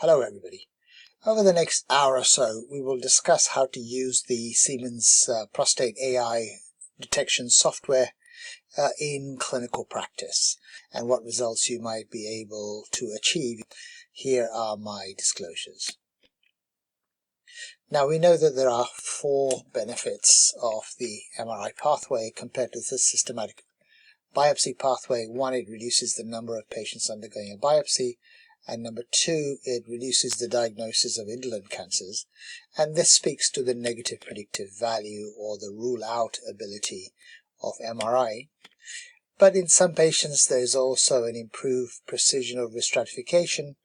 Hello everybody. Over the next hour or so we will discuss how to use the Siemens Prostate AI detection software in clinical practice and what results you might be able to achieve. Here are my disclosures. Now we know that there are 4 benefits of the Mri pathway compared to the systematic biopsy pathway. 1, it reduces the number of patients undergoing a biopsy. And number 2, it reduces the diagnosis of indolent cancers, and this speaks to the negative predictive value or the rule out ability of MRI. But in some patients there is also an improved precision of risk stratification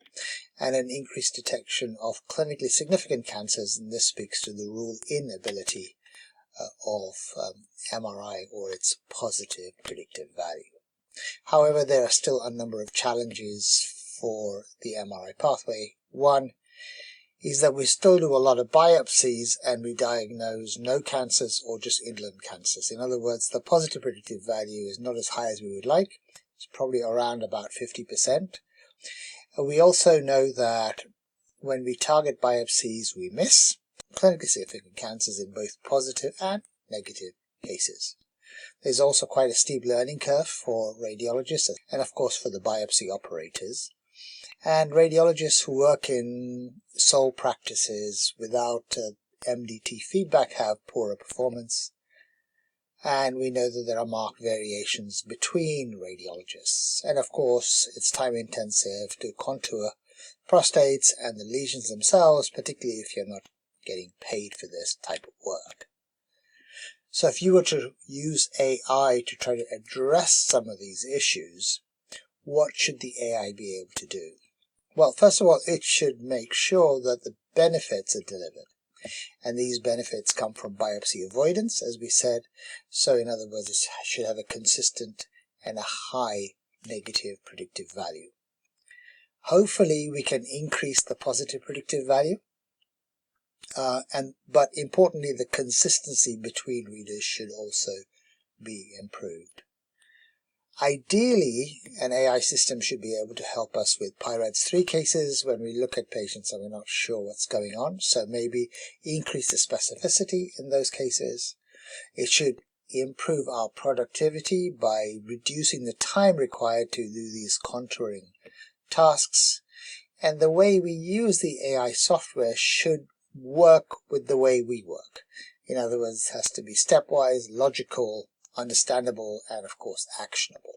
and an increased detection of clinically significant cancers, and this speaks to the rule in ability of MRI or its positive predictive value. However, there are still a number of challenges for the MRI pathway. 1 is that we still do a lot of biopsies and we diagnose no cancers or just indolent cancers. In other words, the positive predictive value is not as high as we would like. It's probably around about 50%. We also know that when we target biopsies, we miss clinically significant cancers in both positive and negative cases. There's also quite a steep learning curve for radiologists and of course for the biopsy operators. And radiologists who work in sole practices without MDT feedback have poorer performance. And we know that there are marked variations between radiologists. And of course, it's time intensive to contour prostates and the lesions themselves, particularly if you're not getting paid for this type of work. So if you were to use AI to try to address some of these issues, what should the AI be able to do? Well, first of all, it should make sure that the benefits are delivered. And these benefits come from biopsy avoidance, as we said. So in other words, it should have a consistent and a high negative predictive value. Hopefully, we can increase the positive predictive value. But importantly, the consistency between readers should also be improved. Ideally, an AI system should be able to help us with PI-RADS 3 cases when we look at patients and we're not sure what's going on. So maybe increase the specificity in those cases. It should improve our productivity by reducing the time required to do these contouring tasks. And the way we use the AI software should work with the way we work. In other words, it has to be stepwise, logical, understandable, and of course actionable.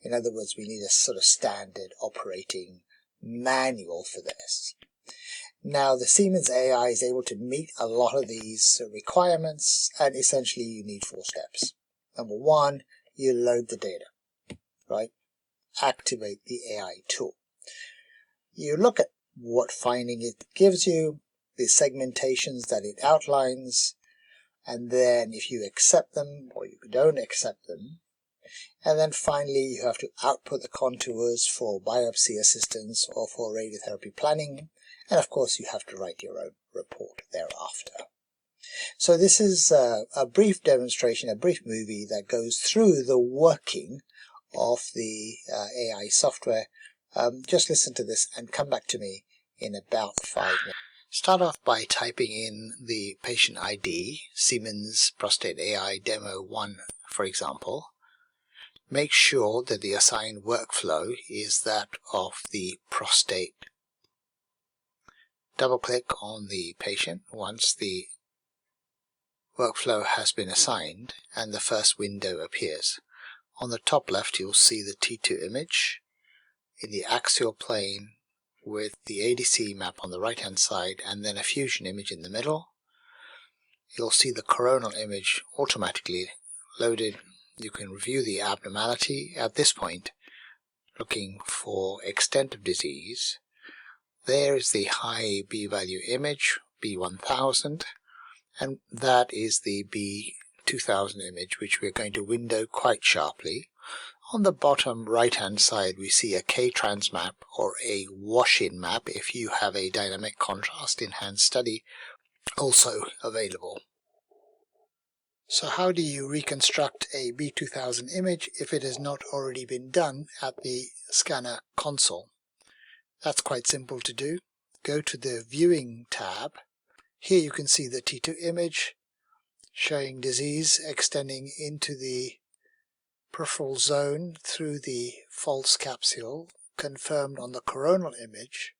In other words, we need a sort of standard operating manual for this. Now, the Siemens AI is able to meet a lot of these requirements, and essentially you need 4 steps. Number 1, you load the data, right? Activate the AI tool. You look at what finding it gives you, the segmentations that it outlines, and then if you accept them or you don't accept them, and then finally you have to output the contours for biopsy assistance or for radiotherapy planning, and of course you have to write your own report thereafter. So this is a brief demonstration, a brief movie that goes through the working of the AI software. Just listen to this and come back to me in about 5 minutes. Start off by typing in the patient ID, Siemens Prostate AI Demo 1, for example. Make sure that the assigned workflow is that of the prostate. Double-click on the patient once the workflow has been assigned, and the first window appears. On the top left, you'll see the T2 image in the axial plane, with the ADC map on the right hand side and then a fusion image in the middle. You'll see the coronal image automatically loaded. You can review the abnormality at this point, looking for extent of disease. There is the high B value image, B1000, and that is the B2000 image, which we're going to window quite sharply. On the bottom right hand side we see a K-trans map or a wash-in map if you have a dynamic contrast enhanced study also available. So how do you reconstruct a B2000 image if it has not already been done at the scanner console? That's quite simple to do. go to the Viewing tab. Here you can see the T2 image showing disease extending into the peripheral zone through the false capsule, confirmed on the coronal image.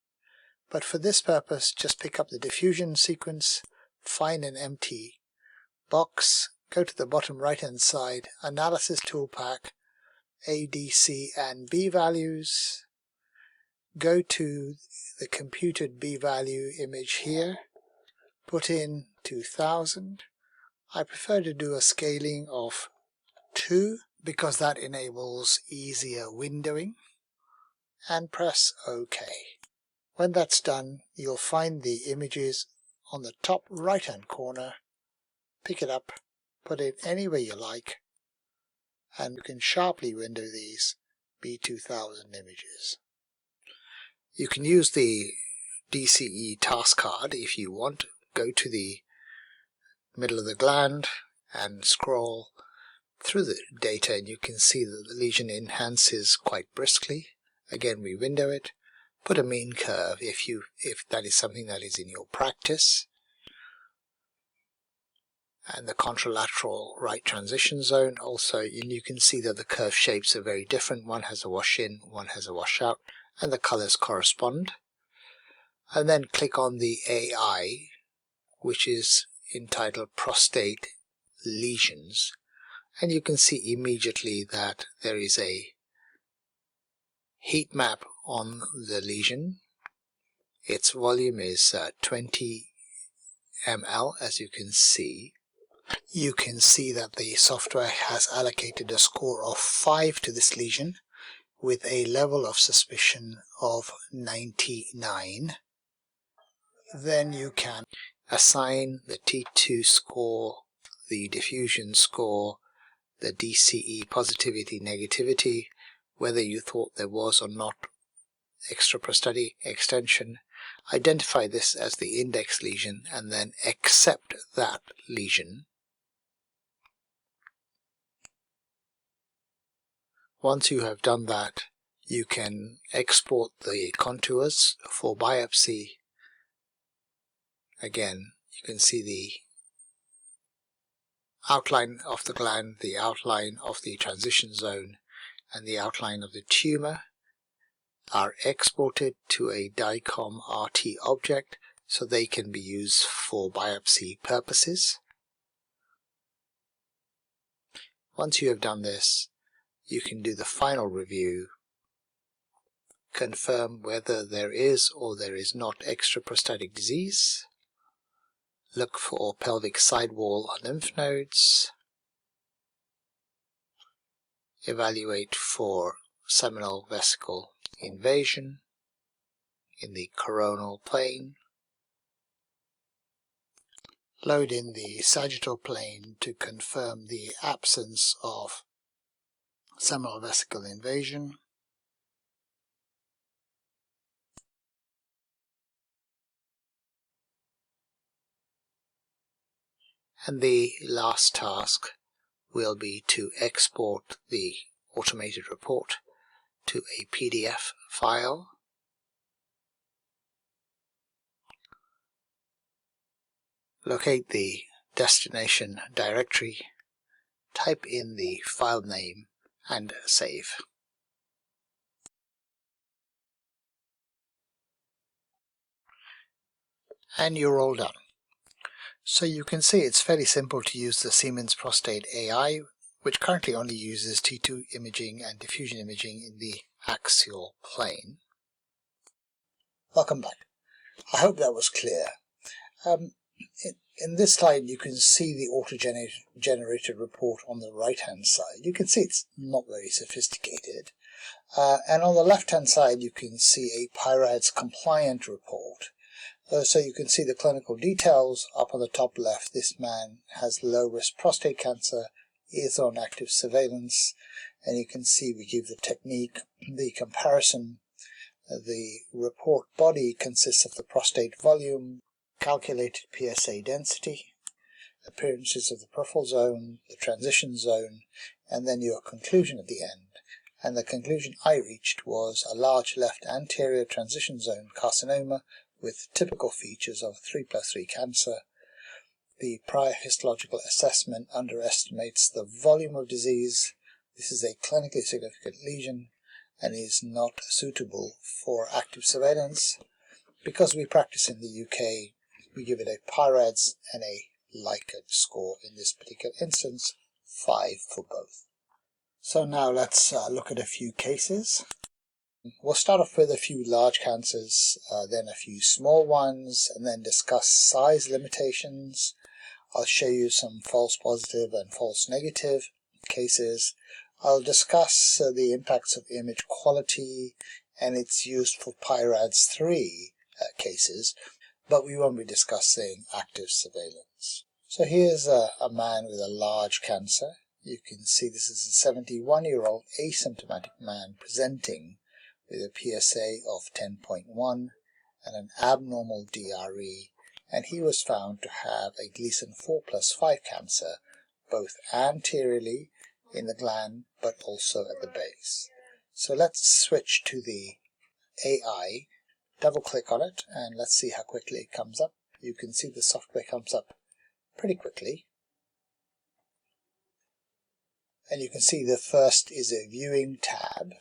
But for this purpose, just pick up the diffusion sequence, find an empty box, go to the bottom right hand side, Analysis Toolpack, A, D, C and B values, go to the computed B value image here, put in 2000. I prefer to do a scaling of 2 because that enables easier windowing, and press OK. When that's done, you'll find the images on the top right hand corner, pick it up, put it anywhere you like, and you can sharply window these B2000 images. You can use the DCE task card if you want. Go to the middle of the gland and scroll through the data, and you can see that the lesion enhances quite briskly. Again, we window it, put a mean curve if that is something that is in your practice, and the contralateral right transition zone also, and you can see that the curve shapes are very different. One has a wash in, one has a wash out, and the colors correspond. And then click on the AI, which is entitled Prostate Lesions, and you can see immediately that there is a heat map on the lesion. Its volume is 20 ml, as you can see. You can see that the software has allocated a score of 5 to this lesion with a level of suspicion of 99. Then you can assign the T2 score, the diffusion score, the DCE positivity, negativity, whether you thought there was or not extraprostatic extension. Identify this as the index lesion and then accept that lesion. Once you have done that, you can export the contours for biopsy. Again, you can see the outline of the gland, the outline of the transition zone, and the outline of the tumor are exported to a DICOM RT object so they can be used for biopsy purposes. Once you have done this, you can do the final review, confirm whether there is or there is not extraprostatic disease, look for pelvic sidewall lymph nodes, evaluate for seminal vesicle invasion in the coronal plane, load in the sagittal plane to confirm the absence of seminal vesicle invasion, and the last task will be to export the automated report to a PDF file. Locate the destination directory, type in the file name and save. And you're all done. So you can see it's fairly simple to use the Siemens Prostate AI, which currently only uses T2 imaging and diffusion imaging in the axial plane. Welcome back. I hope that was clear. In this slide you can see the auto-generated report on the right hand side. You can see it's not very sophisticated. And on the left hand side you can see a PI-RADS compliant report. So you can see the clinical details up on the top left. This man has low risk prostate cancer, is on active surveillance, and you can see we give the technique, the comparison. The report body consists of the prostate volume, calculated PSA density, appearances of the peripheral zone, the transition zone, and then your conclusion at the end. And the conclusion I reached was a large left anterior transition zone carcinoma with typical features of 3+3 cancer. The prior histological assessment underestimates the volume of disease. This is a clinically significant lesion and is not suitable for active surveillance. Because we practice in the UK, we give it a PI-RADS and a Likert score in this particular instance, 5 for both. So now let's look at a few cases. We'll start off with a few large cancers, then a few small ones, and then discuss size limitations. I'll show you some false positive and false negative cases. I'll discuss the impacts of image quality and its use for PI-RADS 3 cases, but we won't be discussing active surveillance. So here's a man with a large cancer. You can see this is a 71-year-old asymptomatic man presenting with a PSA of 10.1 and an abnormal DRE, and he was found to have a Gleason 4+5 cancer, both anteriorly in the gland but also at the base. So let's switch to the AI, double click on it, and let's see how quickly it comes up. You can see the software comes up pretty quickly. And you can see the first is a viewing tab.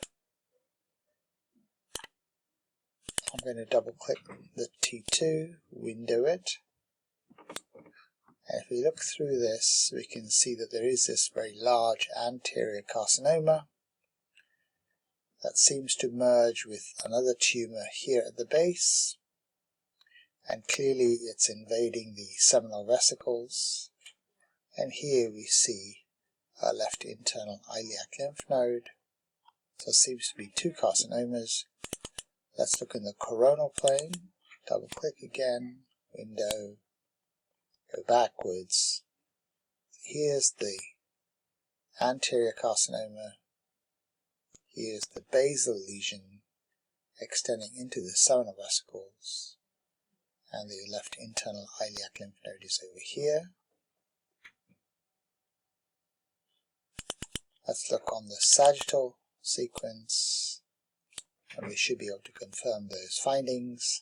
I'm going to double click the T2, window it. And if we look through this, we can see that there is this very large anterior carcinoma that seems to merge with another tumor here at the base. And clearly it's invading the seminal vesicles. And here we see a left internal iliac lymph node. So it seems to be two carcinomas. Let's look in the coronal plane, double click again, window, go backwards. Here's the anterior carcinoma, here's the basal lesion extending into the seminal vesicles, and the left internal iliac lymph node is over here. Let's look on the sagittal sequence, and we should be able to confirm those findings.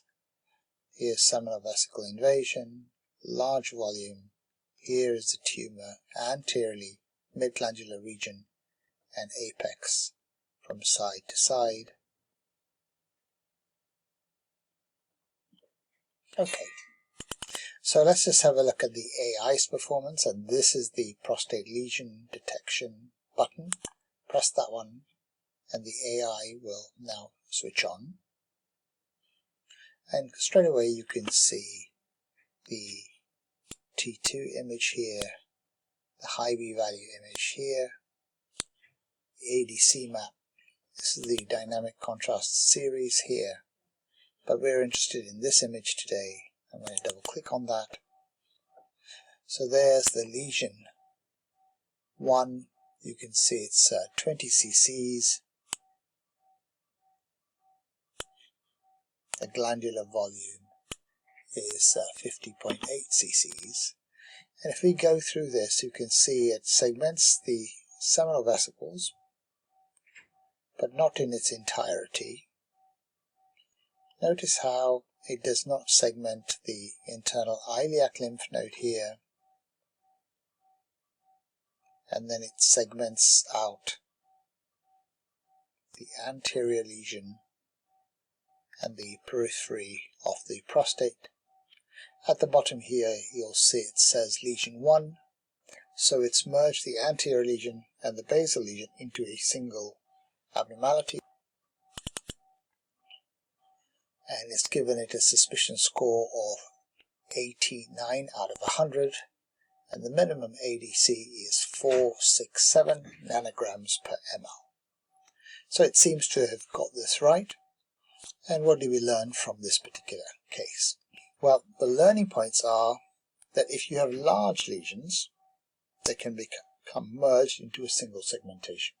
Here's seminal vesicle invasion, large volume. Here is the tumor anteriorly, midglandular region, and apex from side to side. Okay, so let's just have a look at the AI's performance, and this is the prostate lesion detection button. Press that one, and the AI will now switch on. And straight away you can see the T2 image here, the high V value image here, the ADC map. This is the dynamic contrast series here, but we're interested in this image today. I'm going to double click on that. So there's the lesion 1. You can see it's 20 cc's. The glandular volume is 50.8 cc's. And if we go through this, you can see it segments the seminal vesicles, but not in its entirety. Notice how it does not segment the internal iliac lymph node here, and then it segments out the anterior lesion and the periphery of the prostate. At the bottom here you'll see it says lesion 1, so it's merged the anterior lesion and the basal lesion into a single abnormality, and it's given it a suspicion score of 89 out of 100, and the minimum ADC is 467 nanograms per ml. So it seems to have got this right. And what do we learn from this particular case? Well, the learning points are that if you have large lesions, they can become merged into a single segmentation.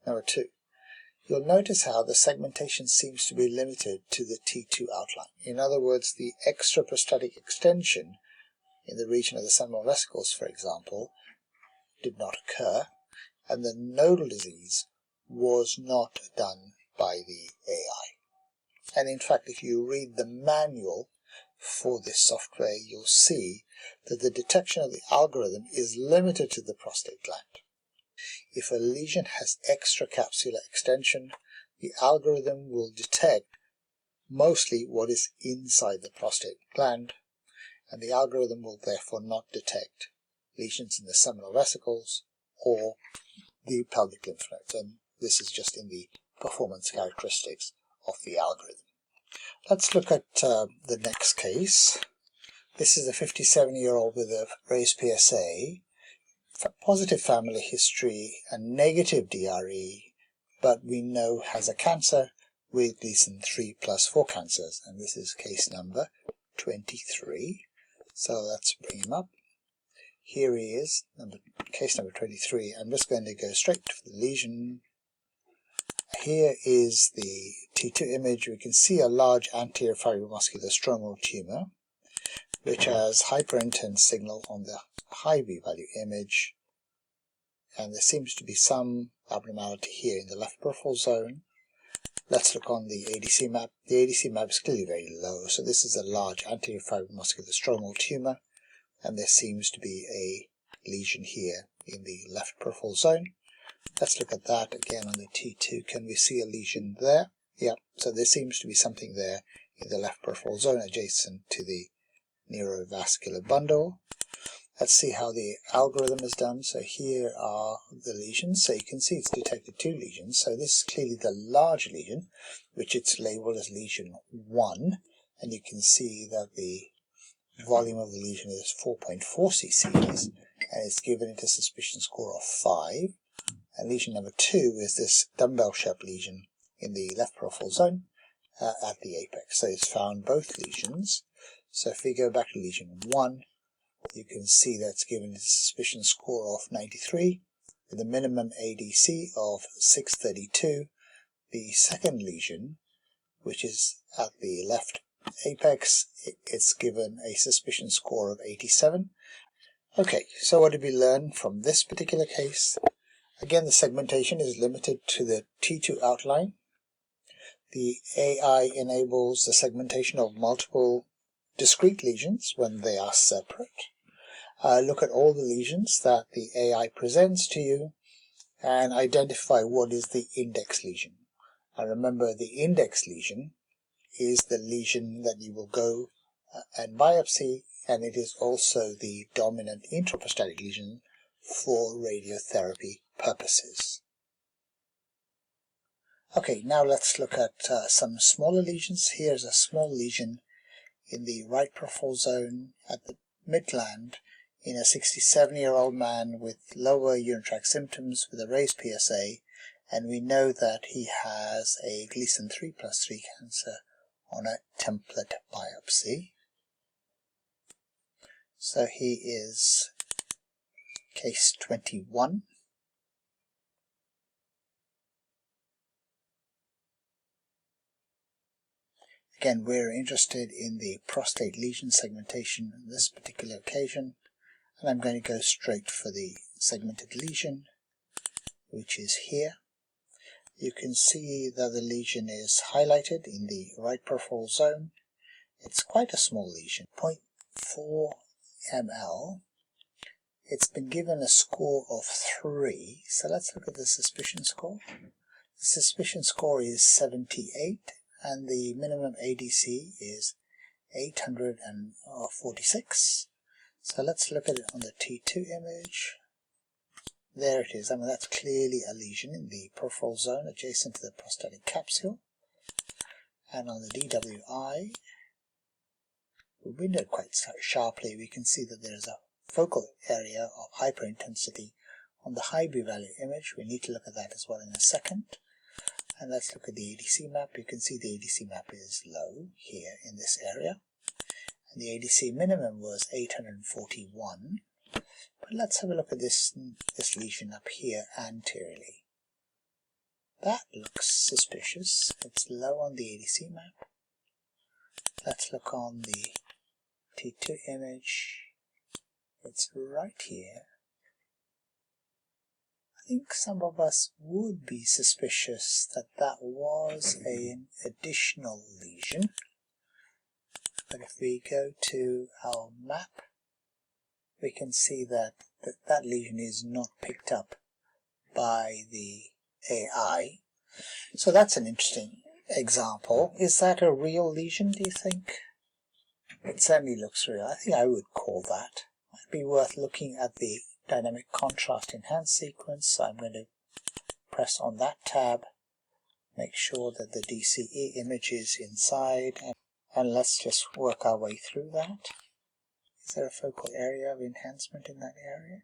Number 2, you'll notice how the segmentation seems to be limited to the T2 outline. In other words, the extraprostatic extension in the region of the seminal vesicles, for example, did not occur, and the nodal disease was not done by the AI. And in fact, if you read the manual for this software, you'll see that the detection of the algorithm is limited to the prostate gland. If a lesion has extracapsular extension, the algorithm will detect mostly what is inside the prostate gland, and the algorithm will therefore not detect lesions in the seminal vesicles or the pelvic lymph nodes. And this is just in the performance characteristics of the algorithm. Let's look at the next case. This is a 57-year-old with a raised PSA, positive family history, and negative DRE, but we know has a cancer with Gleason 3 plus 4 cancers, and this is case number 23. So let's bring him up. Here he is, case number 23. I'm just going to go straight to the lesion. Here is the T2 image. We can see a large anterior fibromuscular stromal tumor, which has hyperintense signal on the high V value image, and there seems to be some abnormality here in the left peripheral zone. Let's look on the ADC map. The ADC map is clearly very low, so this is a large anterior fibromuscular stromal tumor, and there seems to be a lesion here in the left peripheral zone. Let's look at that again on the T2. Can we see a lesion there? Yeah, so there seems to be something there in the left peripheral zone adjacent to the neurovascular bundle. Let's see how the algorithm is done. So here are the lesions. So you can see it's detected 2 lesions. So this is clearly the large lesion, which it's labeled as lesion 1. And you can see that the volume of the lesion is 4.4 cc's, and it's given it a suspicion score of 5. And lesion number 2 is this dumbbell-shaped lesion in the left peripheral zone at the apex. So it's found both lesions. So if we go back to lesion 1, you can see that's given a suspicion score of 93 with a minimum ADC of 632. The second lesion, which is at the left apex, it's given a suspicion score of 87. Okay, so what did we learn from this particular case? Again, the segmentation is limited to the T2 outline. The AI enables the segmentation of multiple discrete lesions when they are separate. Look at all the lesions that the AI presents to you and identify what is the index lesion. And remember, the index lesion is the lesion that you will go and biopsy, and it is also the dominant intraprostatic lesion for radiotherapy purposes. Okay, now let's look at some smaller lesions. Here's a small lesion in the right peripheral zone at the midgland in a 67-year-old man with lower urinary tract symptoms with a raised PSA, and we know that he has a Gleason 3 plus 3 cancer on a template biopsy. So he is case 21. Again, we're interested in the prostate lesion segmentation on this particular occasion, and I'm going to go straight for the segmented lesion, which is here. You can see that the lesion is highlighted in the right peripheral zone. It's quite a small lesion, 0.4 ml. It's been given a score of 3, so let's look at the suspicion score. The suspicion score is 78, and the minimum ADC is 846. So let's look at it on the T2 image. There it is. I mean, that's clearly a lesion in the peripheral zone adjacent to the prostatic capsule. And on the DWI, we windowed quite sharply. We can see that there is a focal area of hyperintensity on the high B value image. We need to look at that as well in a second. And let's look at the ADC map. You can see the ADC map is low here in this area. And the ADC minimum was 841. But let's have a look at this lesion up here anteriorly. That looks suspicious. It's low on the ADC map. Let's look on the T2 image. It's right here. think some of us would be suspicious that that was an additional lesion. But if we go to our map, we can see that that lesion is not picked up by the AI. So that's an interesting example. Is that a real lesion, do you think? It certainly looks real. I think I would call that. Might be worth looking at the dynamic contrast enhanced sequence. So I'm going to press on that tab, make sure that the DCE image is inside, and let's just work our way through that. Is there a focal area of enhancement in that area?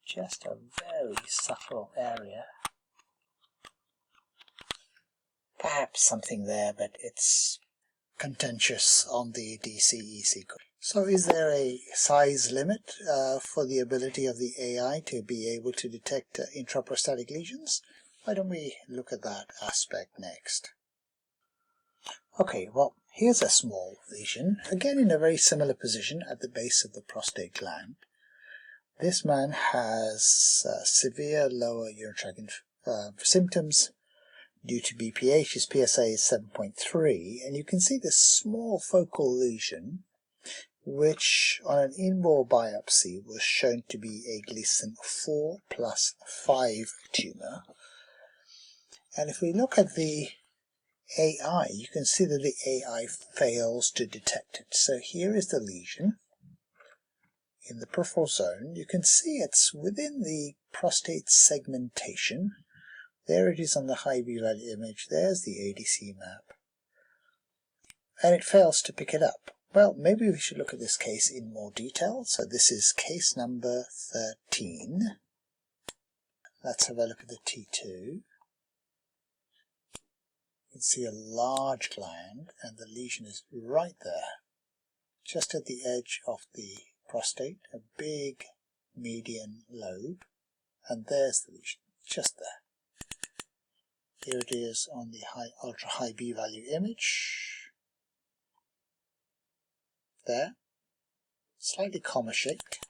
Just a very subtle area. Perhaps something there, but it's contentious on the DCE sequence. So is there a size limit for the ability of the AI to be able to detect intraprostatic lesions? Why don't we look at that aspect next? Okay, well, here's a small lesion, again in a very similar position at the base of the prostate gland. This man has severe lower urinary tract symptoms due to BPH. His PSA is 7.3, and you can see this small focal lesion, which on an in-bore biopsy was shown to be a Gleason 4+5 tumor. And if we look at the AI, you can see that the AI fails to detect it. So here is the lesion in the peripheral zone. You can see it's within the prostate segmentation. There it is on the high B-value image. There's the ADC map. And it fails to pick it up. Well, maybe we should look at this case in more detail. So this is case number 13. Let's have a look at the T2. You can see a large gland, and the lesion is right there, just at the edge of the prostate, a big median lobe, and there's the lesion, just there. Here it is on the ultra high B value image. There, slightly comma shaped.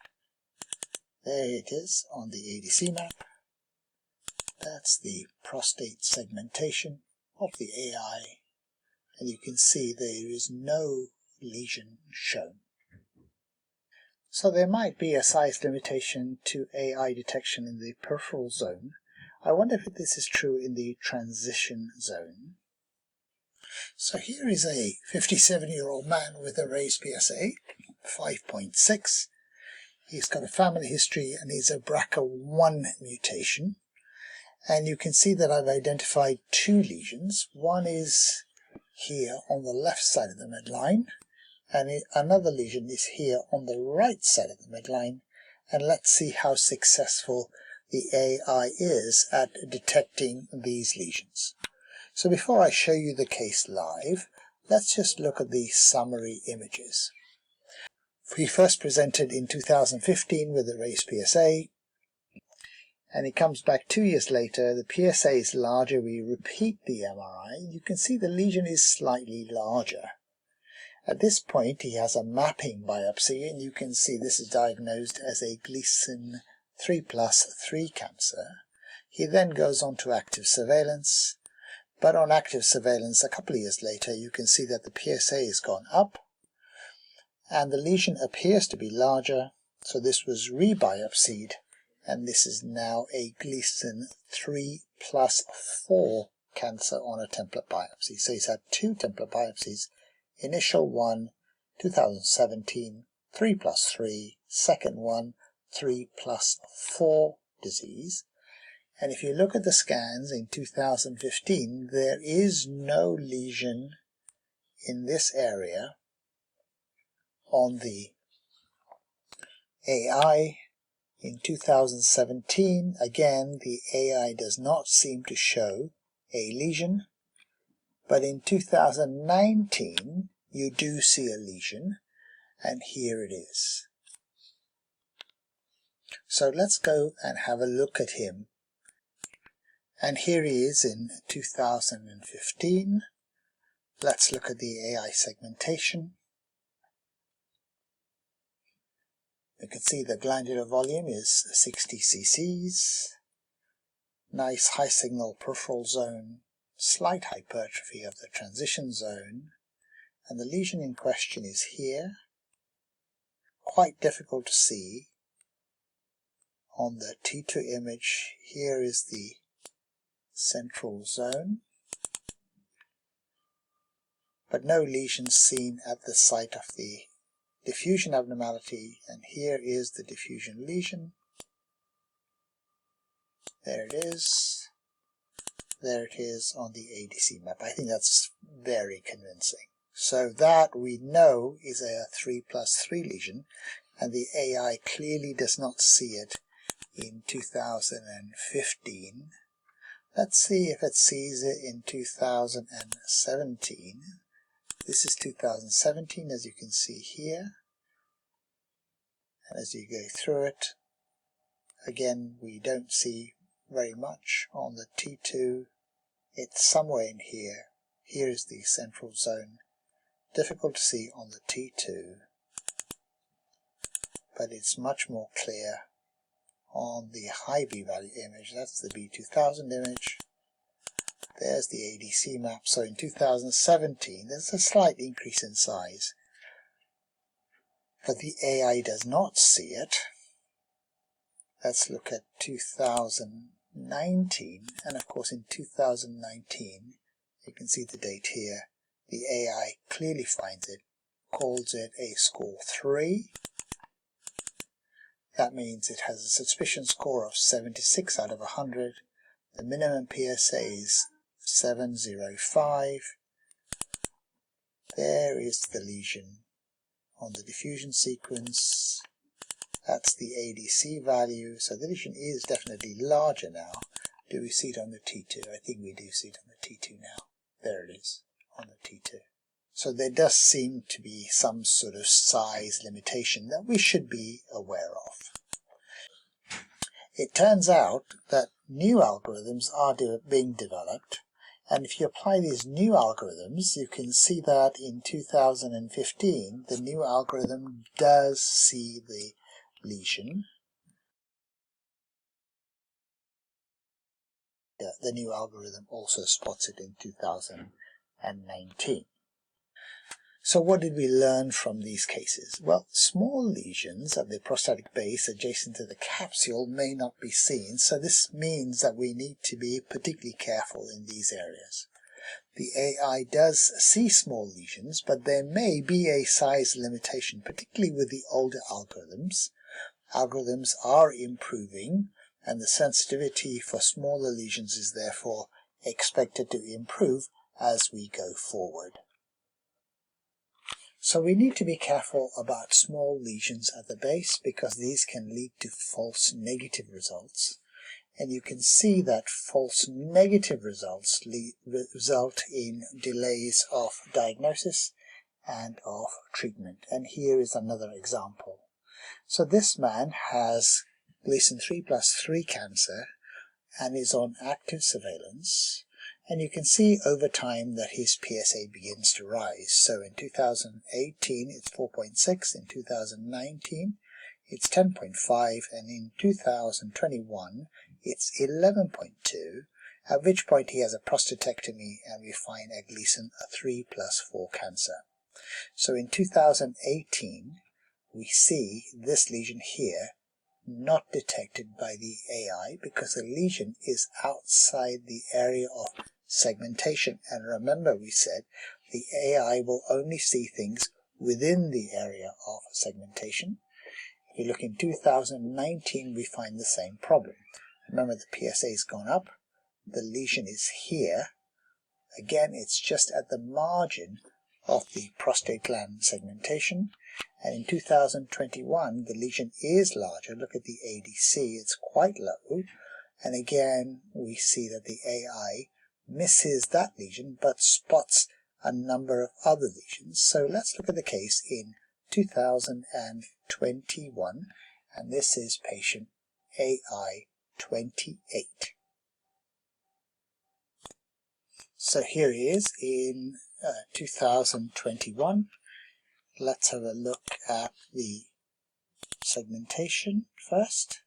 There it is on the ADC map. That's the prostate segmentation of the AI, and you can see there is no lesion shown. So there might be a size limitation to AI detection in the peripheral zone. I wonder if this is true in the transition zone. So here is a 57-year-old man with a raised PSA, 5.6. He's got a family history and he's a BRCA1 mutation. And you can see that I've identified two lesions. One is here on the left side of the midline, and another lesion is here on the right side of the midline. And let's see how successful the AI is at detecting these lesions. So before I show you the case live, let's just look at the summary images. He first presented in 2015 with a raised PSA, and he comes back 2 years later. The PSA is larger. We repeat the MRI. You can see the lesion is slightly larger. At this point, he has a mapping biopsy, and you can see this is diagnosed as a Gleason 3+3 cancer. He then goes on to active surveillance, but on active surveillance a couple of years later, you can see that the PSA has gone up, and the lesion appears to be larger, so this was rebiopsied, and this is now a Gleason 3+4 cancer on a template biopsy. So he's had two template biopsies. Initial one, 2017, 3+3. Second one, 3+4 disease. And if you look at the scans in 2015, there is no lesion in this area on the AI. In 2017, again, the AI does not seem to show a lesion, but in 2019, you do see a lesion, and here it is. So let's go and have a look at him. And here he is in 2015. Let's look at the AI segmentation. You can see the glandular volume is 60 cc's. Nice high signal peripheral zone, slight hypertrophy of the transition zone, and the lesion in question is here. Quite difficult to see on the T2 image. Here is the central zone, but no lesions seen at the site of the diffusion abnormality, and here is the diffusion lesion. There it is. There it is on the ADC map. I think that's very convincing. So that we know is a 3+3 lesion, and the AI clearly does not see it in 2015. Let's see if it sees it in 2017. This is 2017, as you can see here. And as you go through it, again, we don't see very much on the T2. It's somewhere in here. Here is the central zone. Difficult to see on the T2, but it's much more clear on the high B-value image. That's the B2000 image. There's the ADC map. So in 2017, there's a slight increase in size, but the AI does not see it. Let's look at 2019, and of course in 2019, you can see the date here, the AI clearly finds it, calls it a score 3. That means it has a suspicion score of 76 out of 100. The minimum PSA is 705. There is the lesion on the diffusion sequence. That's the ADC value. So the lesion is definitely larger now. Do we see it on the T2? I think we do see it on the T2 now. There it is on the T2. So there does seem to be some sort of size limitation that we should be aware of. It turns out that new algorithms are being developed, and if you apply these new algorithms, you can see that in 2015 the new algorithm does see the lesion. The new algorithm also spots it in 2019. So what did we learn from these cases? Well, small lesions at the prostatic base adjacent to the capsule may not be seen, so this means that we need to be particularly careful in these areas. The AI does see small lesions, but there may be a size limitation, particularly with the older algorithms. Algorithms are improving, and the sensitivity for smaller lesions is therefore expected to improve as we go forward. So we need to be careful about small lesions at the base because these can lead to false negative results. And you can see that false negative results result in delays of diagnosis and of treatment. And here is another example. So this man has Gleason 3+3 cancer and is on active surveillance. And you can see over time that his PSA begins to rise. So in 2018 it's 4.6, in 2019 it's 10.5, and in 2021 it's 11.2, at which point he has a prostatectomy and we find a Gleason 3+4 cancer. So in 2018 we see this lesion here not detected by the AI because the lesion is outside the area of segmentation. And remember, we said the AI will only see things within the area of segmentation. If we look in 2019, we find the same problem. Remember, the PSA has gone up, the lesion is here. Again, it's just at the margin of the prostate gland segmentation. And in 2021, the lesion is larger. Look at the ADC, it's quite low. And again, we see that the AI misses that lesion, but spots a number of other lesions. So let's look at the case in 2021, and this is patient AI28. So here he is in 2021. Let's have a look at the segmentation first.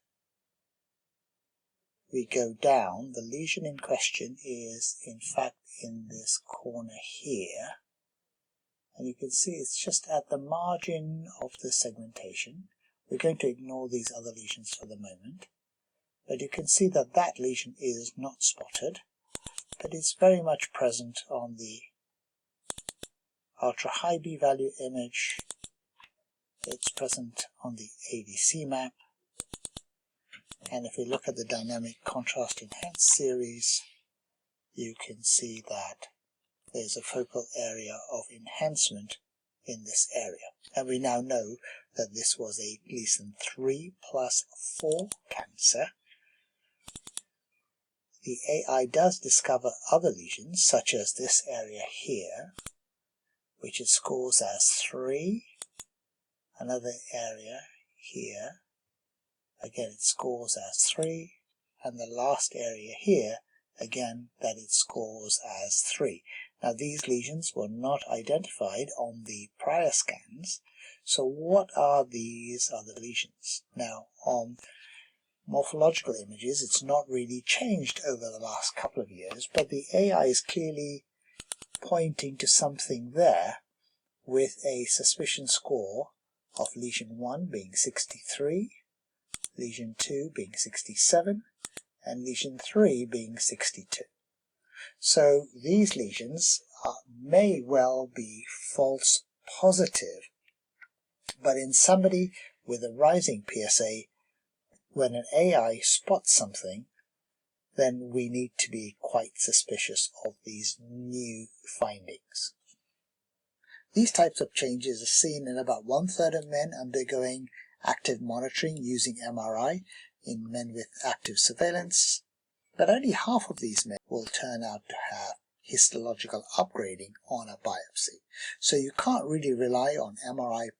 We go down. The lesion in question is in fact in this corner here, and you can see it's just at the margin of the segmentation. We're going to ignore these other lesions for the moment, but you can see that that lesion is not spotted, but it's very much present on the ultra high B value image. It's present on the ADC map, and if we look at the dynamic contrast enhanced series, you can see that there's a focal area of enhancement in this area. And we now know that this was a Gleason 3+4 cancer. The AI does discover other lesions, such as this area here, which it scores as 3. Another area here, again it scores as 3. And the last area here, again that it scores as 3. Now these lesions were not identified on the prior scans, so what are these other lesions? Now on morphological images it's not really changed over the last couple of years, but the AI is clearly pointing to something there with a suspicion score of lesion 1 being 63, lesion 2 being 67, and lesion 3 being 62. So these lesions may well be false positive, but in somebody with a rising PSA, when an AI spots something, then we need to be quite suspicious of these new findings. These types of changes are seen in about 1/3 of men undergoing active monitoring using MRI in men with active surveillance, but only half of these men will turn out to have histological upgrading on a biopsy. So you can't really rely on MRI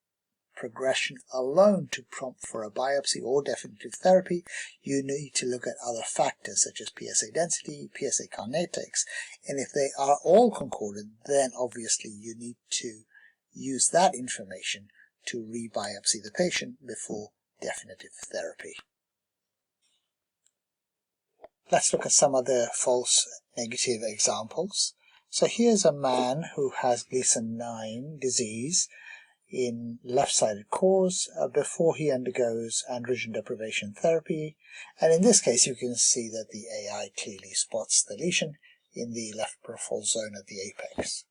progression alone to prompt for a biopsy or definitive therapy. You need to look at other factors such as PSA density, PSA kinetics, and if they are all concordant, then obviously you need to use that information to re-biopsy the patient before definitive therapy. Let's look at some other false negative examples. So here's a man who has Gleason 9 disease in left-sided cores before he undergoes androgen deprivation therapy, and in this case you can see that the AI clearly spots the lesion in the left peripheral zone at the apex.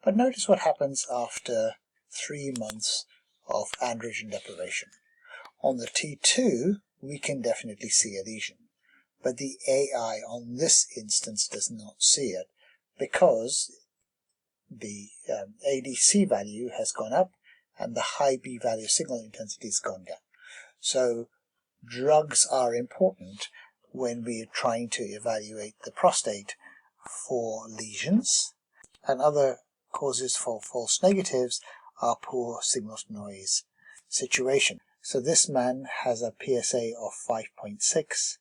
But notice what happens after 3 months of androgen deprivation. On the T2 we can definitely see a lesion, but the AI on this instance does not see it because the ADC value has gone up and the high B value signal intensity has gone down. So drugs are important when we are trying to evaluate the prostate for lesions, and other causes for false negatives are poor signal to noise situation. So this man has a PSA of 5.6.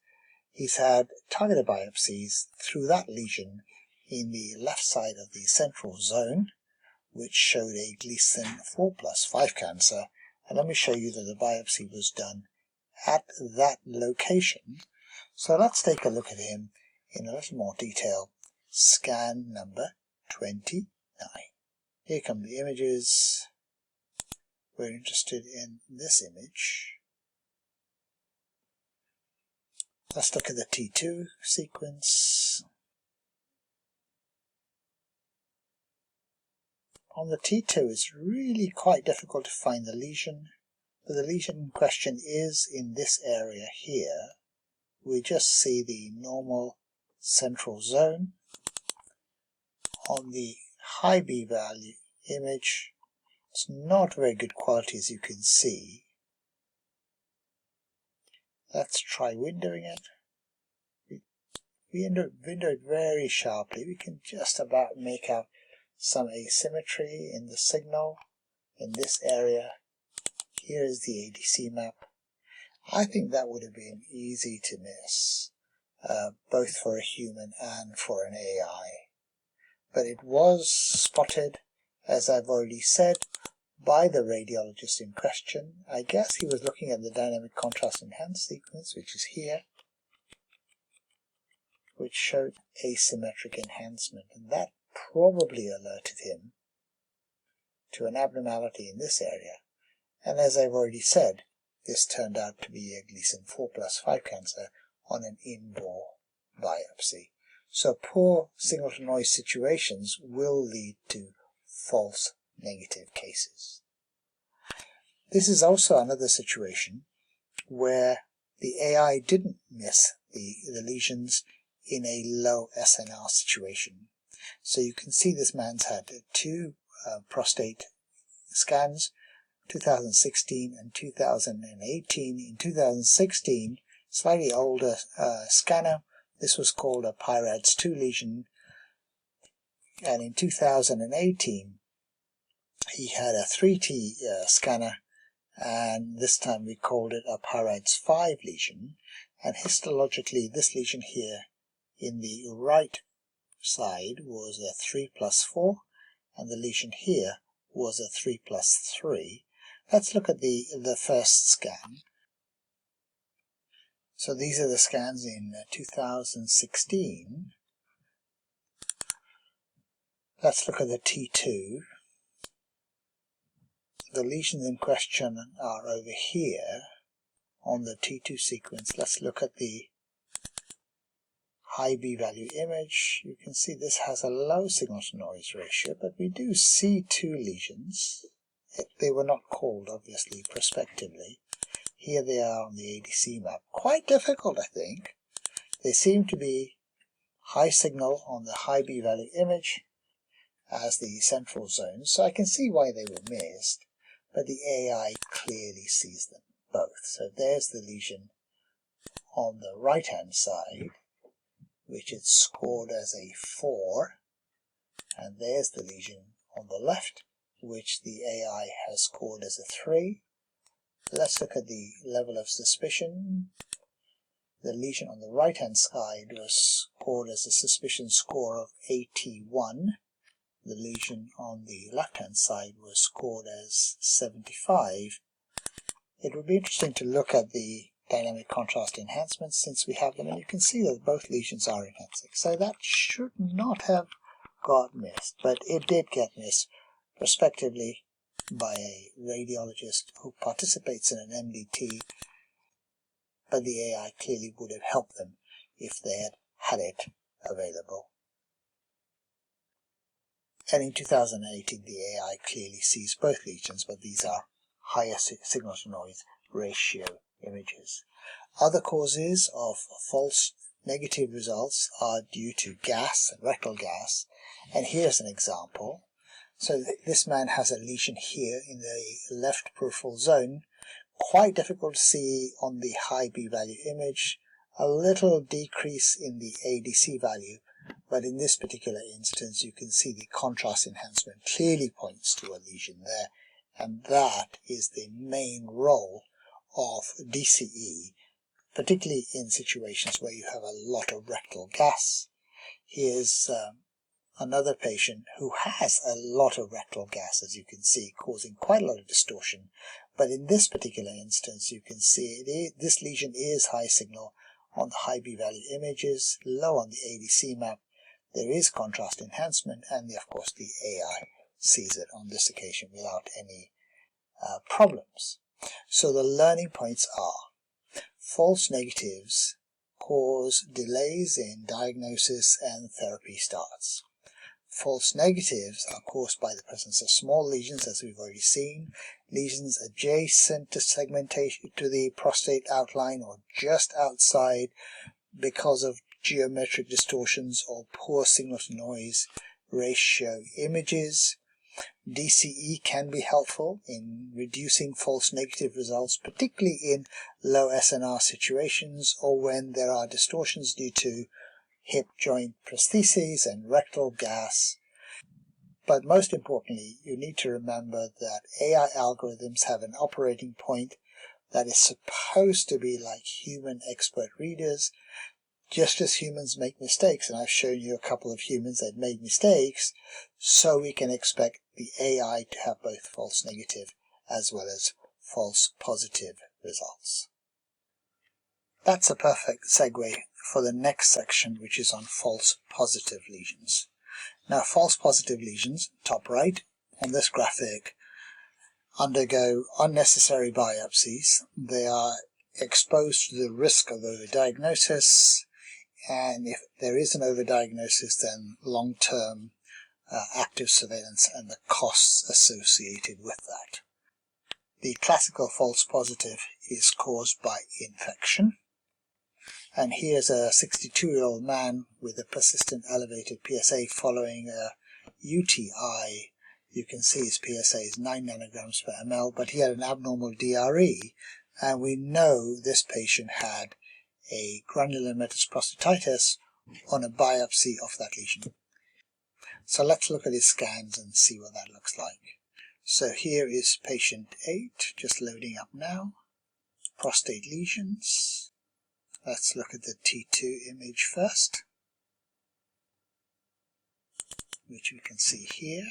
He's had targeted biopsies through that lesion in the left side of the central zone, which showed a Gleason 4+5 cancer, and let me show you that the biopsy was done at that location. So let's take a look at him in a little more detail. Scan number 29. Here come the images. We're interested in this image. Let's look at the T2 sequence. On the T2 it's really quite difficult to find the lesion, but the lesion in question is in this area here. We just see the normal central zone. On the high B value image, it's not very good quality as you can see. Let's try windowing it. We window it very sharply. We can just about make out some asymmetry in the signal in this area. Here is the ADC map. I think that would have been easy to miss, both for a human and for an AI. But it was spotted, as I've already said, by the radiologist in question. I guess he was looking at the dynamic contrast enhanced sequence, which is here, which showed asymmetric enhancement, and that probably alerted him to an abnormality in this area. And as I've already said, this turned out to be a Gleason 4+5 cancer on an in-bore biopsy. So poor signal-to-noise situations will lead to false negative cases. This is also another situation where the AI didn't miss the lesions in a low SNR situation. So you can see this man's had two prostate scans, 2016 and 2018. In 2016, slightly older scanner, this was called a PI-RADS 2 lesion, and in 2018 he had a 3T scanner, and this time we called it a PI-RADS 5 lesion, and histologically this lesion here in the right side was a 3+4, and the lesion here was a 3+3. Let's look at the first scan. So these are the scans in 2016. Let's look at the T2. The lesions in question are over here on the T2 sequence. Let's look at the high B-value image. You can see this has a low signal-to-noise ratio, but we do see two lesions. They were not called, obviously, prospectively. Here they are on the ADC map. Quite difficult, I think. They seem to be high signal on the high B-value image as the central zone, so I can see why they were missed, but the AI clearly sees them both. So there's the lesion on the right-hand side, which is scored as a 4, and there's the lesion on the left, which the AI has scored as a 3. Let's look at the level of suspicion. The lesion on the right hand side was scored as a suspicion score of 81. The lesion on the left hand side was scored as 75. It would be interesting to look at the dynamic contrast enhancements since we have them, and you can see that both lesions are enhancing. So that should not have got missed, but it did get missed prospectively by a radiologist who participates in an MDT, but the AI clearly would have helped them if they had had it available. And in 2018 the AI clearly sees both lesions, but these are higher signal-to-noise ratio images. Other causes of false negative results are due to gas, rectal gas, and here's an example. So this man has a lesion here in the left peripheral zone, quite difficult to see on the high B-value image, a little decrease in the ADC value, but in this particular instance you can see the contrast enhancement clearly points to a lesion there, and that is the main role of DCE, particularly in situations where you have a lot of rectal gas. Here's another patient who has a lot of rectal gas, as you can see, causing quite a lot of distortion, but in this particular instance you can see this lesion is high signal on the high B-value images, low on the ADC map. There is contrast enhancement, and of course the AI sees it on this occasion without any problems. So the learning points are: false negatives cause delays in diagnosis and therapy starts. False negatives are caused by the presence of small lesions, as we've already seen, lesions adjacent to segmentation to the prostate outline or just outside because of geometric distortions or poor signal-to-noise ratio images. DCE can be helpful in reducing false negative results, particularly in low SNR situations or when there are distortions due to hip joint prostheses and rectal gas. But most importantly, you need to remember that AI algorithms have an operating point that is supposed to be like human expert readers. just as humans make mistakes, and I've shown you a couple of humans that made mistakes, so we can expect the AI to have both false negative as well as false positive results. That's a perfect segue for the next section, which is on false positive lesions. Now, false positive lesions, top right, on this graphic, undergo unnecessary biopsies. They are exposed to the risk of overdiagnosis, and if there is an overdiagnosis, then long-term active surveillance and the costs associated with that. The classical false positive is caused by infection. And here's a 62-year-old man with a persistent elevated PSA following a UTI. You can see his PSA is 9 nanograms per ml, but he had an abnormal DRE, and we know this patient had a granulomatous prostatitis on a biopsy of that lesion. So let's look at his scans and see what that looks like. So here is patient 8, just loading up now. Prostate lesions. Let's look at the T2 image first, which we can see here.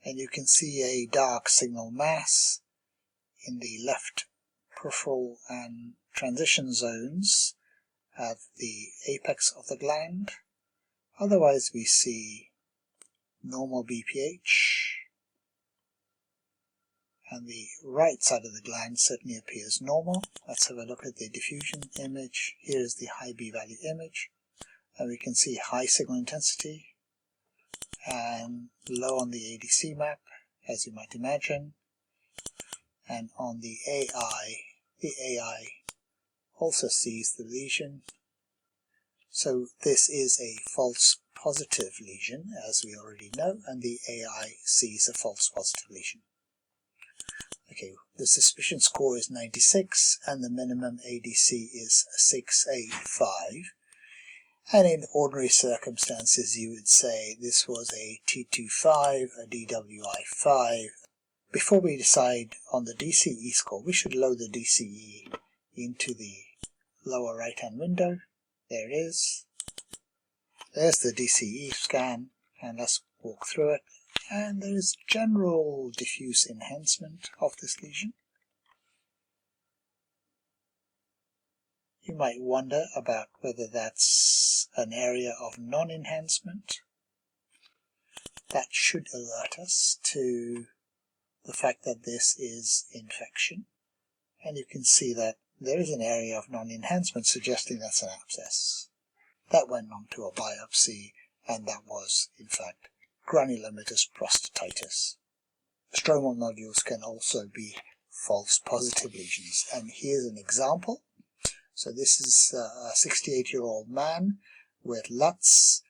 And you can see a dark signal mass in the left peripheral and transition zones at the apex of the gland. Otherwise we see normal BPH, and the right side of the gland certainly appears normal. Let's have a look at the diffusion image. Here is the high B value image, and we can see high signal intensity and low on the ADC map, as you might imagine. And on the AI also sees the lesion. So this is a false positive lesion, as we already know, and the AI sees a false positive lesion. Okay, the suspicion score is 96 and the minimum ADC is 685. And in ordinary circumstances you would say this was a T25, a DWI5. Before we decide on the DCE score, we should load the DCE into the lower right hand window. There it is. There's the DCE scan, and let's walk through it. And there is general diffuse enhancement of this lesion. You might wonder about whether that's an area of non-enhancement. That should alert us to the fact that this is infection. And you can see that there is an area of non-enhancement suggesting that's an abscess. That went on to a biopsy, and that was, in fact, granulomatous prostatitis. Stromal nodules can also be false positive lesions, and here's an example. So this is a 68-year-old man with LUTS.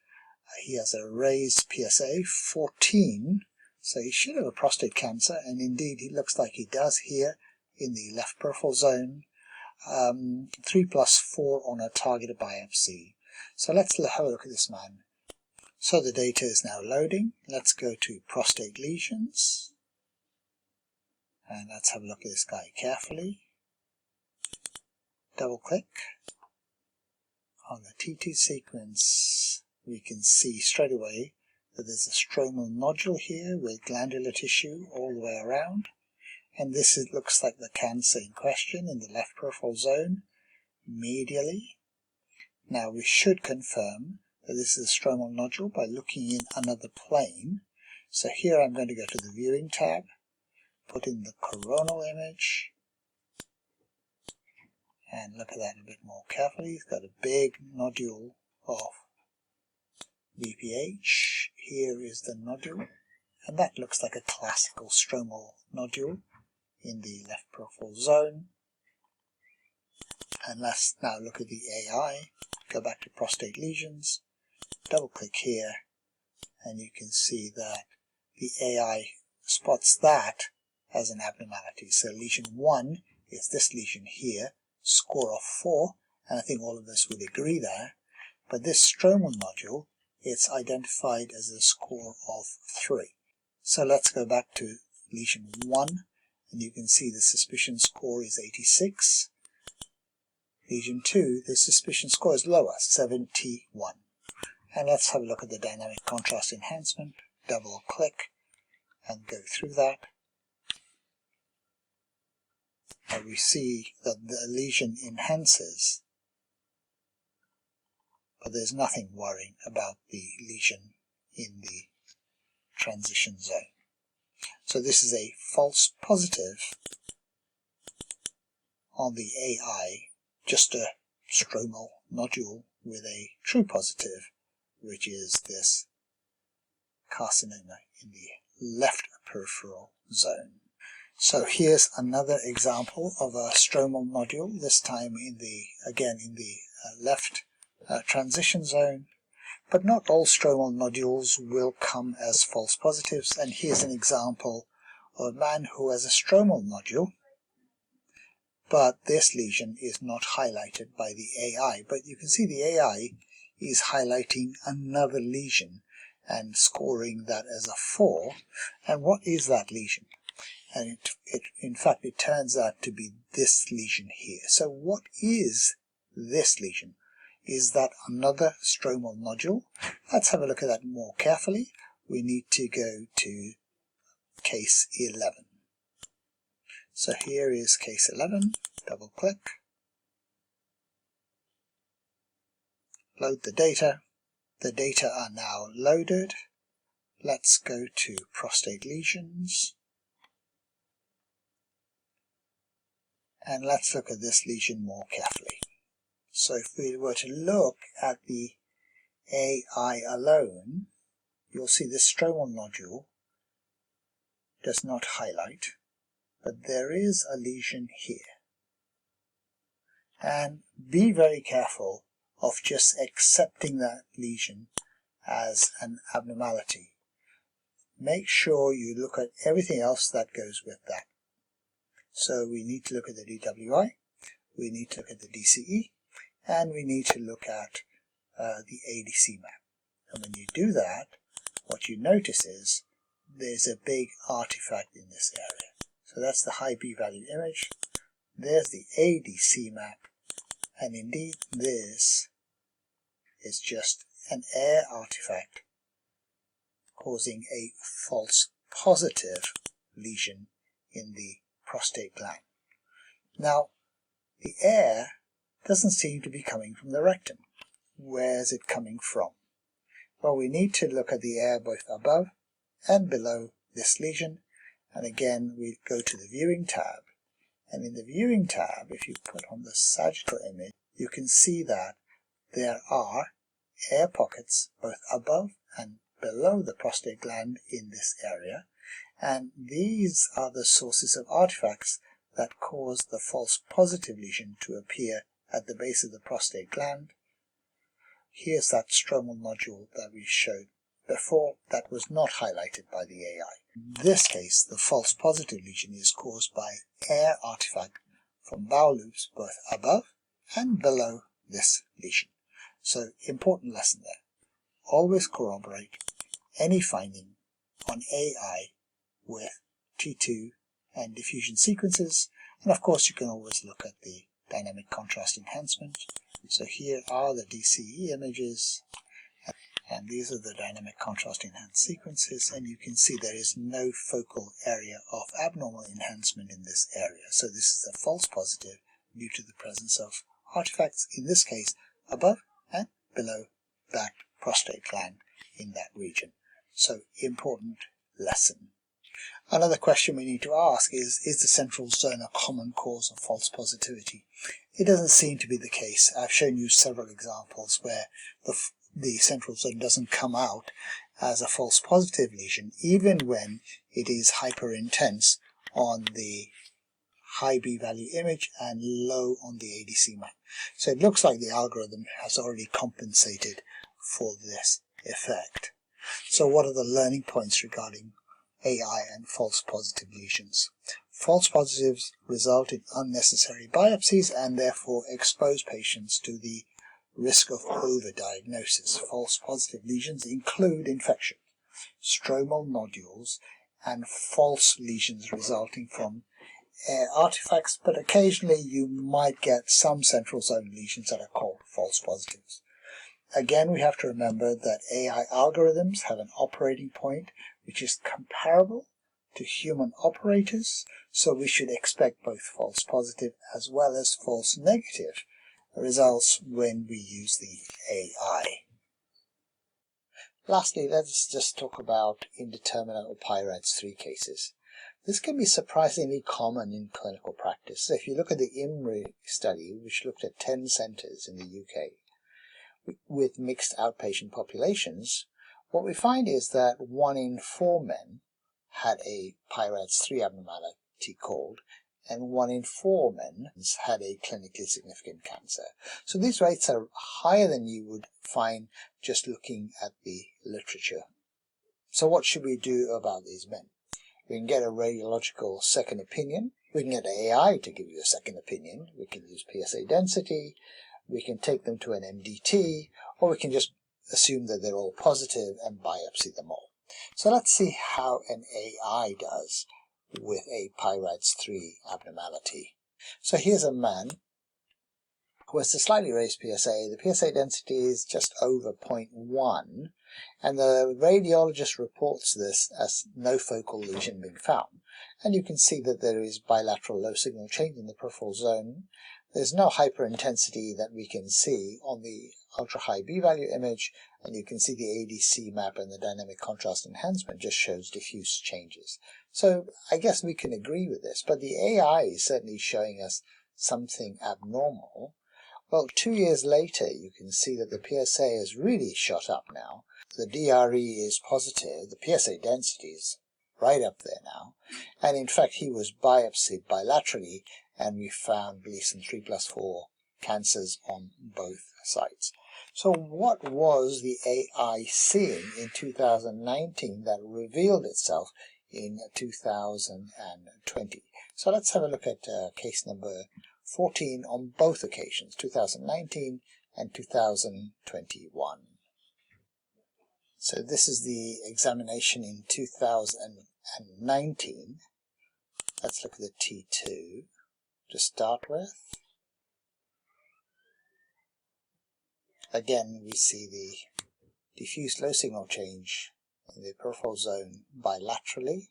He has a raised PSA 14, so he should have a prostate cancer, and indeed he looks like he does here in the left peripheral zone. 3+4 on a targeted biopsy. So let's have a look at this man. So the data is now loading. Let's go to prostate lesions. And let's have a look at this guy carefully. Double click. On the T2 sequence, we can see straight away that there's a stromal nodule here with glandular tissue all the way around. And this looks like the cancer in question in the left peripheral zone, medially. Now we should confirm that this is a stromal nodule by looking in another plane. So here I'm going to go to the viewing tab, put in the coronal image, and look at that a bit more carefully. It's got a big nodule of BPH. Here is the nodule, and that looks like a classical stromal nodule in the left peripheral zone. And let's now look at the AI. Go back to prostate lesions, double click here, and you can see that the AI spots that as an abnormality. So lesion 1 is this lesion here, score of 4, and I think all of us would agree there. But this stromal nodule, it's identified as a score of 3. So let's go back to lesion 1, and you can see the suspicion score is 86. Lesion 2, the suspicion score is lower, 71. And let's have a look at the dynamic contrast enhancement. Double click and go through that. And we see that the lesion enhances, but there's nothing worrying about the lesion in the transition zone. So this is a false positive on the AI, just a stromal nodule with a true positive, which is this carcinoma in the left peripheral zone. So here's another example of a stromal nodule, this time again in the left transition zone. But not all stromal nodules will come as false positives, and here's an example of a man who has a stromal nodule, but this lesion is not highlighted by the AI. But you can see the AI is highlighting another lesion and scoring that as a 4. And what is that lesion? And in fact, it turns out to be this lesion here. So what is this lesion? Is that another stromal nodule? Let's have a look at that more carefully. We need to go to case 11. So here is case 11. Double click. Load the data. The data are now loaded. Let's go to prostate lesions. And let's look at this lesion more carefully. So if we were to look at the AI alone, you'll see this stromal nodule does not highlight, but there is a lesion here. And be very careful of just accepting that lesion as an abnormality. Make sure you look at everything else that goes with that. So we need to look at the DWI, we need to look at the DCE, and we need to look at the ADC map. And when you do that, what you notice is there's a big artifact in this area. So that's the high p-value image. There's the ADC map. And indeed, this is just an air artifact causing a false positive lesion in the prostate gland. Now, the air doesn't seem to be coming from the rectum. Where is it coming from? Well, we need to look at the air both above and below this lesion. And again, we go to the viewing tab. And in the viewing tab, if you put on the sagittal image, you can see that there are air pockets both above and below the prostate gland in this area. And these are the sources of artifacts that cause the false positive lesion to appear at the base of the prostate gland. Here's that stromal nodule that we showed before that was not highlighted by the AI. In this case, the false positive lesion is caused by air artifact from bowel loops both above and below this lesion. So, important lesson there. Always corroborate any finding on AI with T2 and diffusion sequences, and of course you can always look at the dynamic contrast enhancement. So here are the DCE images, and these are the dynamic contrast enhanced sequences, and you can see there is no focal area of abnormal enhancement in this area. So this is a false positive due to the presence of artifacts, in this case above and below that prostate gland in that region. So important lesson. Another question we need to ask is the central zone a common cause of false positivity? It doesn't seem to be the case. I've shown you several examples where the central zone doesn't come out as a false positive lesion, even when it is hyper intense on the high B-value image and low on the ADC map. So it looks like the algorithm has already compensated for this effect. So what are the learning points regarding AI and false positive lesions? False positives result in unnecessary biopsies and therefore expose patients to the risk of overdiagnosis. False positive lesions include infection, stromal nodules, and false lesions resulting from artifacts, but occasionally you might get some central zone lesions that are called false positives. Again, we have to remember that AI algorithms have an operating point which is comparable to human operators, so we should expect both false positive as well as false negative results when we use the AI. Lastly, let's just talk about indeterminate or PI-RADS 3 cases. This can be surprisingly common in clinical practice. So if you look at the Mri study, which looked at 10 centres in the UK with mixed outpatient populations, what we find is that 1 in 4 men had a PI-RADS 3 abnormality called, and 1 in 4 men had a clinically significant cancer. So these rates are higher than you would find just looking at the literature. So what should we do about these men? We can get a radiological second opinion. We can get AI to give you a second opinion. We can use PSA density. We can take them to an MDT, or we can just assume that they're all positive and biopsy them all. So let's see how an AI does with a PI-RADS 3 abnormality. So here's a man who has a slightly raised PSA. The PSA density is just over 0.1, and the radiologist reports this as no focal lesion being found. And you can see that there is bilateral low signal change in the peripheral zone. There's no hyperintensity that we can see on the ultra-high B-value image, and you can see the ADC map and the dynamic contrast enhancement just shows diffuse changes. So I guess we can agree with this, but the AI is certainly showing us something abnormal. Well, 2 years later, you can see that the PSA has really shot up now. The DRE is positive, the PSA density is right up there now, and in fact he was biopsied bilaterally, and we found Lesion 3+4 cancers on both sides. So what was the AI seeing in 2019 that revealed itself in 2020? So let's have a look at case number 14 on both occasions, 2019 and 2021. So this is the examination in 2019. Let's look at the T2 to start with. Again, we see the diffuse low signal change in the peripheral zone bilaterally.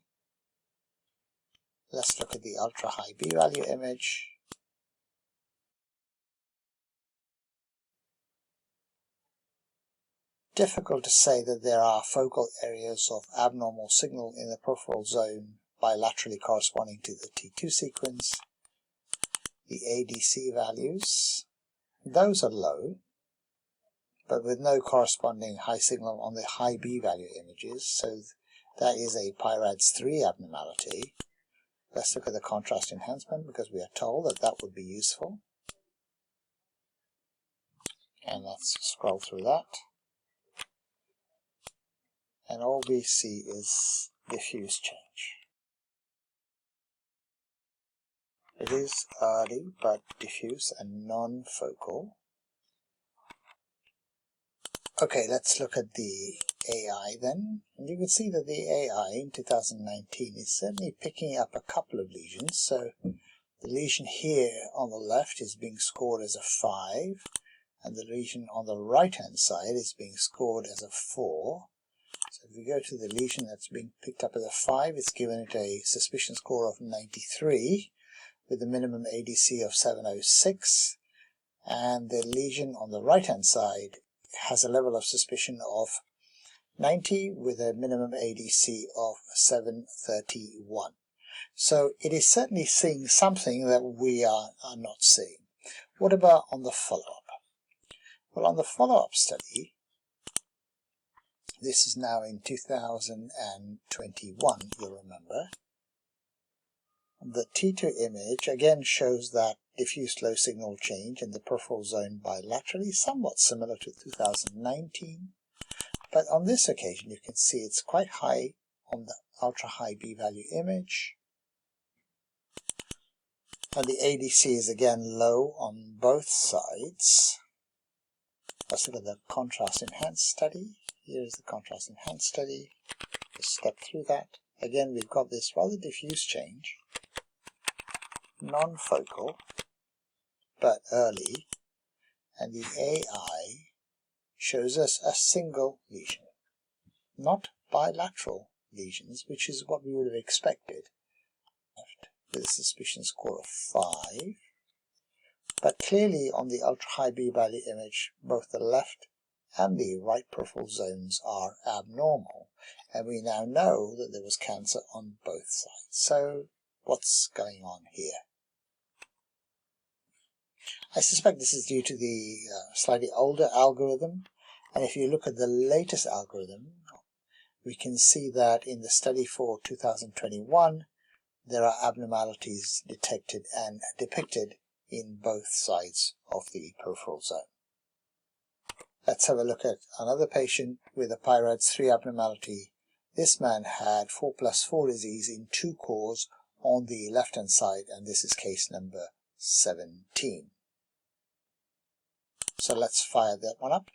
Let's look at the ultra-high B-value image. Difficult to say that there are focal areas of abnormal signal in the peripheral zone bilaterally corresponding to the T2 sequence. The ADC values, those are low, but with no corresponding high signal on the high B value images, so that is a PI-RADS 3 abnormality. Let's look at the contrast enhancement because we are told that that would be useful. And let's scroll through that. And all we see is diffuse change. It is early but diffuse and non-focal. Okay, let's look at the AI then. And you can see that the AI in 2019 is certainly picking up a couple of lesions. So the lesion here on the left is being scored as a 5, and the lesion on the right hand side is being scored as a 4. So if we go to the lesion that's being picked up as a 5, it's given it a suspicion score of 93 with a minimum ADC of 706, and the lesion on the right hand side has a level of suspicion of 90 with a minimum ADC of 731. So it is certainly seeing something that we are not seeing. What about on the follow-up? Well, on the follow-up study, this is now in 2021, you'll remember. The T2 image again shows that diffuse low signal change in the peripheral zone bilaterally, somewhat similar to 2019. But on this occasion, you can see it's quite high on the ultra-high B-value image. And the ADC is again low on both sides. Let's look at the contrast enhanced study. Here's the contrast enhanced study. Just step through that. Again, we've got this rather diffuse change. non-focal but early, and the AI shows us a single lesion, not bilateral lesions, which is what we would have expected, with a suspicion score of 5. But clearly on the ultra-high B-value image, both the left and the right peripheral zones are abnormal, and we now know that there was cancer on both sides. So what's going on here? I suspect this is due to the slightly older algorithm, and if you look at the latest algorithm, we can see that in the study for 2021, there are abnormalities detected and depicted in both sides of the peripheral zone. Let's have a look at another patient with a PI-RADS 3 abnormality. This man had 4+4 disease in 2 cores on the left-hand side, and this is case number 17. So let's fire that one up.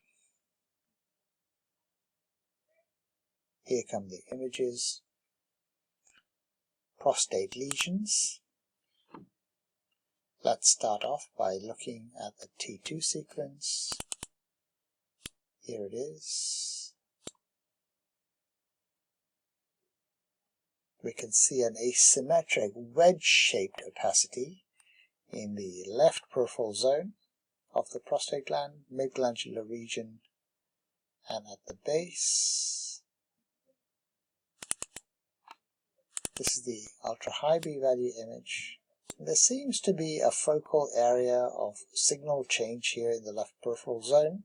Here come the images. Prostate lesions. Let's start off by looking at the T2 sequence. Here it is. We can see an asymmetric wedge-shaped opacity in the left peripheral zone of the prostate gland, mid-glandular region, and at the base. This is the ultra-high B-value image. There seems to be a focal area of signal change here in the left peripheral zone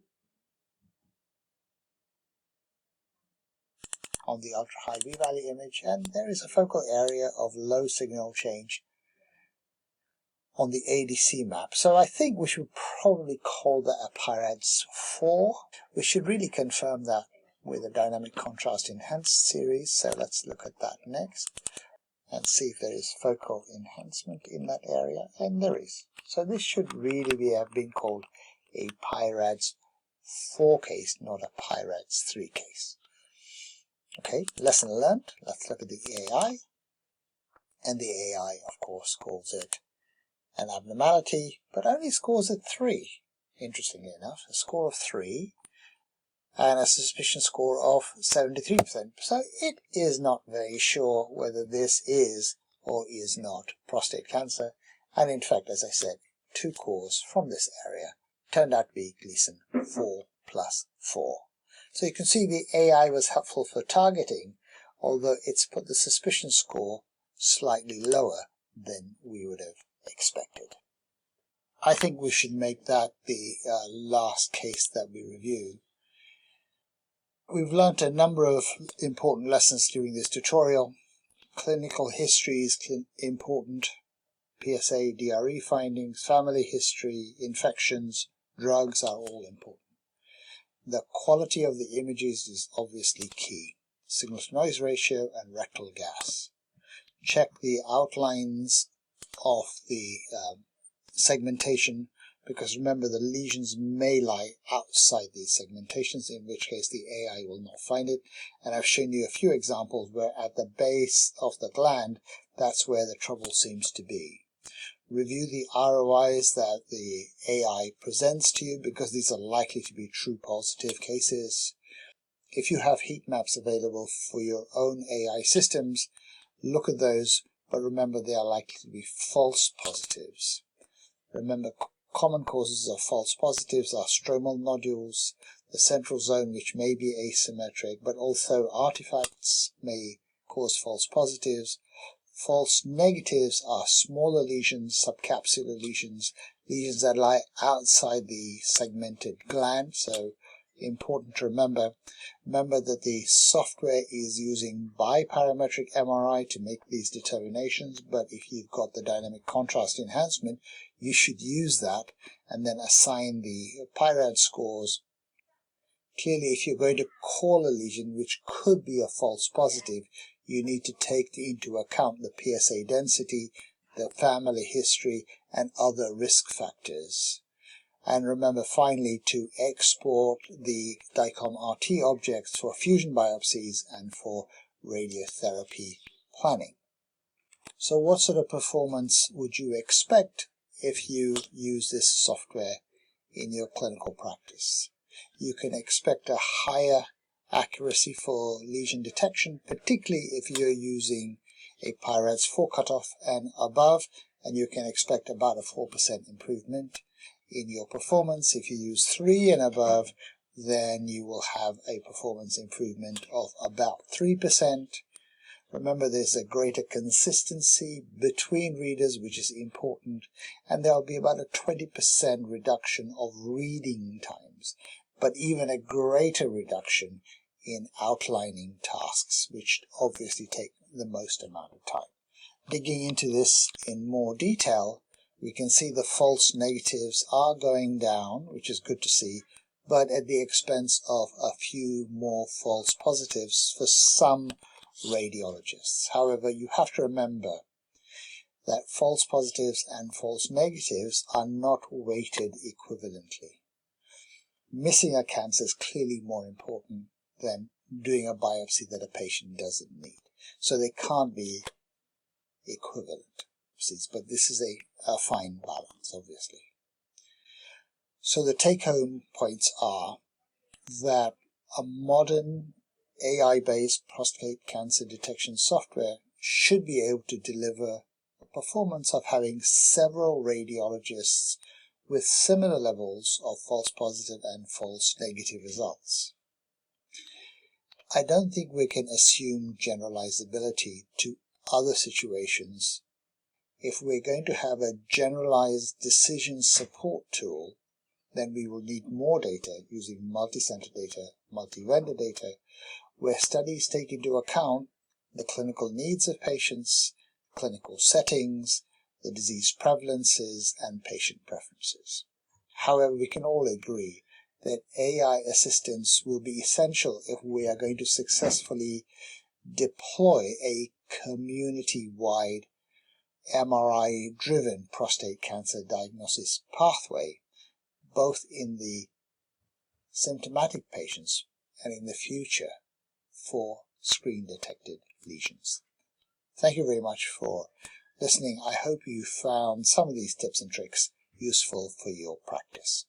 on the ultra-high B-value image, and there is a focal area of low signal change on the ADC map. So I think we should probably call that a PI-RADS 4. We should really confirm that with a dynamic contrast enhanced series, so let's look at that next and see if there is focal enhancement in that area, and there is. So this should really have been called a PI-RADS 4 case, not a PI-RADS 3 case. Okay, lesson learned. Let's look at the AI, and the AI of course calls it an abnormality, but only scores it 3, interestingly enough, a score of 3 and a suspicion score of 73%. So it is not very sure whether this is or is not prostate cancer, and in fact, as I said, 2 cores from this area turned out to be Gleason 4+4. So you can see the AI was helpful for targeting, although it's put the suspicion score slightly lower than we would have expected. I think we should make that the last case that we review. We've learnt a number of important lessons during this tutorial. Clinical history is important, PSA, DRE findings, family history, infections, drugs are all important. The quality of the images is obviously key. Signal-to-noise ratio and rectal gas. Check the outlines of the segmentation, because remember the lesions may lie outside these segmentations, in which case the AI will not find it. And I've shown you a few examples where at the base of the gland, that's where the trouble seems to be. Review the ROIs that the AI presents to you, because these are likely to be true positive cases. If you have heat maps available for your own AI systems, look at those, but remember they are likely to be false positives. Remember, common causes of false positives are stromal nodules, the central zone which may be asymmetric, but also artifacts may cause false positives. False negatives are smaller lesions, subcapsular lesions, lesions that lie outside the segmented gland. So important to remember. Remember that the software is using biparametric MRI to make these determinations, but if you've got the dynamic contrast enhancement, you should use that and then assign the PI-RADS scores. Clearly, if you're going to call a lesion which could be a false positive, you need to take into account the PSA density, the family history, and other risk factors. And remember finally to export the DICOM-RT objects for fusion biopsies and for radiotherapy planning. So what sort of performance would you expect if you use this software in your clinical practice? You can expect a higher accuracy for lesion detection, particularly if you're using a PI-RADS 4 cutoff and above, and you can expect about a 4% improvement in your performance. If you use 3 and above, then you will have a performance improvement of about 3%. Remember, there's a greater consistency between readers, which is important, and there'll be about a 20% reduction of reading times, but even a greater reduction in outlining tasks, which obviously take the most amount of time. Digging into this in more detail, we can see the false negatives are going down, which is good to see, but at the expense of a few more false positives for some radiologists. However, you have to remember that false positives and false negatives are not weighted equivalently. Missing a cancer is clearly more important than doing a biopsy that a patient doesn't need. So they can't be equivalent, but this is a fine balance, obviously. So the take-home points are that a modern AI-based prostate cancer detection software should be able to deliver the performance of having several radiologists with similar levels of false positive and false negative results. I don't think we can assume generalizability to other situations. If we're going to have a generalized decision support tool, then we will need more data using multi-center data, multi-vendor data, where studies take into account the clinical needs of patients, clinical settings, the disease prevalences, and patient preferences. However, we can all agree that AI assistance will be essential if we are going to successfully deploy a community-wide MRI-driven prostate cancer diagnosis pathway, both in the symptomatic patients and in the future for screen-detected lesions. Thank you very much for listening. I hope you found some of these tips and tricks useful for your practice.